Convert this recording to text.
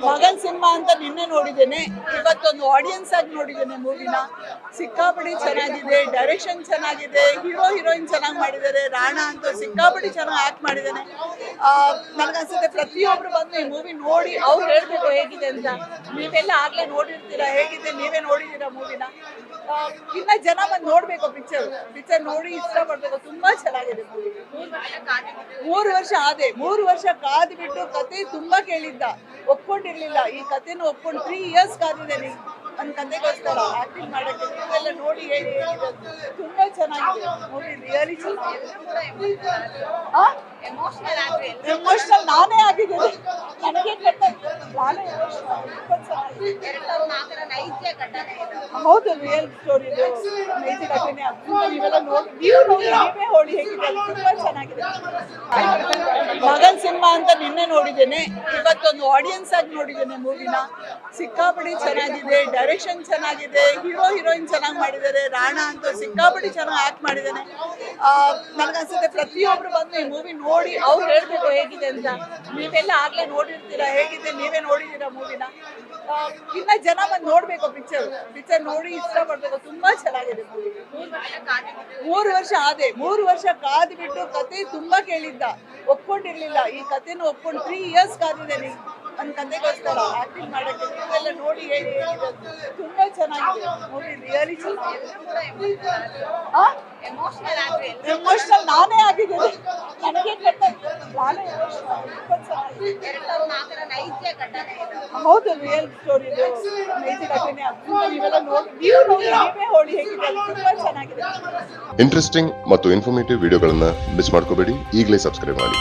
ಮಗನ್ ಸಿನಿಮಾ ಅಂತ ನಿನ್ನೆ ನೋಡಿದ್ದೇನೆ, ಇವತ್ತೊಂದು ಆಡಿಯನ್ಸ್ ಆಗಿ ನೋಡಿದ್ದೇನೆ ಮೂವಿನ. ಸಿಕ್ಕಾಪಡಿ ಚೆನ್ನಾಗಿದೆ, ಡೈರೆಕ್ಷನ್ ಚೆನ್ನಾಗಿದೆ, ಹೀರೋಯಿನ್ ಚೆನ್ನಾಗಿ ಮಾಡಿದ್ದಾರೆ. ರಾಣಾ ಅಂತೂ ಸಿಕ್ಕಾಪಡಿ ಚೆನ್ನಾಗಿ ಆಕ್ಟ್ ಮಾಡಿದ್ದಾನೆ. ನನಗನ್ಸುತ್ತೆ ಪ್ರತಿಯೊಬ್ರು ಬಂದು ಈ ಮೂವಿ ನೋಡಿ ಅವ್ರು ಹೇಳ್ಬೇಕು ಹೇಗಿದೆ ಅಂತ. ನೀವೆಲ್ಲ ಆಗ್ಲೇ ನೋಡಿರ್ತೀರಾ, ಹೇಗಿದೆ ನೀವೇ ನೋಡಿದೀರಾ ಮೂವಿನ. ಇನ್ನ ಜನ ಬಂದು ನೋಡ್ಬೇಕು ಪಿಕ್ಚರ್ ನೋಡಿ ಇಷ್ಟಪಡ್ಬೇಕು. ತುಂಬಾ ಚೆನ್ನಾಗಿದೆ ಮೂವಿ. 3 ವರ್ಷ ಕಾದು ಬಿಟ್ಟು ಕತೆ ತುಂಬಾ ಕೇಳಿದ್ದ, ಒಪ್ಕೊಂಡಿರ್ಲಿಲ್ಲ. ಈ ಕತೆನೂ ಒಪ್ಕೊಂಡು 3 ಇಯರ್ಸ್ ಕಾದಿದ್ದೇನೆ ನನ್ನ ಕತೆಗೋಸ್ಕರ ಆಕ್ಟಿಂಗ್ ಮಾಡಕ್ಕೆ. ನೀವೆಲ್ಲ ನೋಡಿ ಹೇಳಿ ಹೇಗಿದೆ. ತುಂಬಾ ಚೆನ್ನಾಗಿದೆ ಮೂವಿ, ರಿಯಲಿ ಚೆನ್ನಾಗಿದೆ. ಎಮೋಷನಲ್ ನಾನೇ ಆಗಿದ್ದೇನೆ, ನನಗೆ ನಾನೇ ಹೌದು. ರಿಯಲ್ ಸ್ಟೋರಿ, ನೈಜ ಘಟನೆ. ನೀವೆಲ್ಲ ನೀವೇ ಹೋಳಿ ಹೇಗಿದೆ, ತುಂಬಾ ಚೆನ್ನಾಗಿದೆ. ಮಗನ್ ಸಿನಿಮಾ ಅಂತ ನಿನ್ನೆ ನೋಡಿದ್ದೇನೆ, ಇವತ್ತೊಂದು ಆಡಿಯನ್ಸ್ ಆಗಿ ನೋಡಿದ್ದೇನೆ ಮೂವಿನ. ಸಿಕ್ಕಾಪಡಿ ಚೆನ್ನಾಗಿದೆ, ಡೈರೆಕ್ಷನ್ ಚೆನ್ನಾಗಿದೆ, ಹೀರೋಯಿನ್ ಚೆನ್ನಾಗಿ ಮಾಡಿದ್ದಾರೆ. ರಾಣಾ ಅಂತೂ ಸಿಕ್ಕಾಪಡಿ ಚೆನ್ನಾಗಿ ಆಕ್ಟ್ ಮಾಡಿದ್ದಾನೆ. ನನಗನ್ಸುತ್ತೆ ಪ್ರತಿಯೊಬ್ರು ಬಂದು ಈ ಮೂವಿ ನೋಡಿ ಅವ್ರು ಹೇಳ್ಬೇಕು ಹೇಗಿದೆ ಅಂತ. ನೀವೆಲ್ಲ ಆಗ್ಲೇ ನೋಡಿರ್ತೀರಾ, ಹೇಗಿದೆ ನೀವೇ ನೋಡಿದೀರಾ ಮೂವಿನ. ಇನ್ನ ಜನ ಬಂದು ನೋಡ್ಬೇಕು ಪಿಕ್ಚರ್ ನೋಡಿ ಇಷ್ಟಪಡ್ಬೇಕು. ತುಂಬಾ ಚೆನ್ನಾಗಿದೆ ಮೂವಿ. 3 ವರ್ಷ ಕಾದು ಬಿಟ್ಟು ಕತೆ ತುಂಬಾ ಕೇಳಿದ್ದ, ಒಪ್ಕೊಂಡಿರ್ಲಿಲ್ಲ. ಈ ಕತೆನೂ ಒಪ್ಕೊಂಡು 3 ಇಯರ್ಸ್ ಕಾದಿದ್ದೇನೆ ನನ್ನ ಕತೆಗೋಸ್ಕರ ಆಕ್ಟಿಂಗ್ ಮಾಡಕ್ಕೆ. ನೀವೆಲ್ಲ ನೋಡಿ ಹೇಳಿ ಹೇಗಿದೆ. ತುಂಬಾ ಚೆನ್ನಾಗಿದೆ ಮೂವಿ, ರಿಯಲಿ ಚೆನ್ನಾಗಿದೆ. ಎಮೋಷನಲ್ ನಾನೇ ಆಗಿದ್ದೇನೆ, ನನಗೆ ನಾನೇ ಹೌದು. ರಿಯಲ್ ಸ್ಟೋರಿ, ನೈಜ ಘಟನೆ. ನೀವೆಲ್ಲ ನೀವೇ ಹೋಳಿ ಹೇಗಿದೆ, ತುಂಬಾ ಚೆನ್ನಾಗಿದೆ. ಇಂಟ್ರೆಸ್ಟಿಂಗ್ ಮತ್ತು ಇನ್ಫಾರ್ಮೇಟಿವ್ ವಿಡಿಯೋಗಳನ್ನ ಮಿಸ್ ಮಾಡ್ಕೋಬೇಡಿ, ಈಗಲೇ ಸಬ್ಸ್ಕ್ರೈಬ್ ಮಾಡಿ.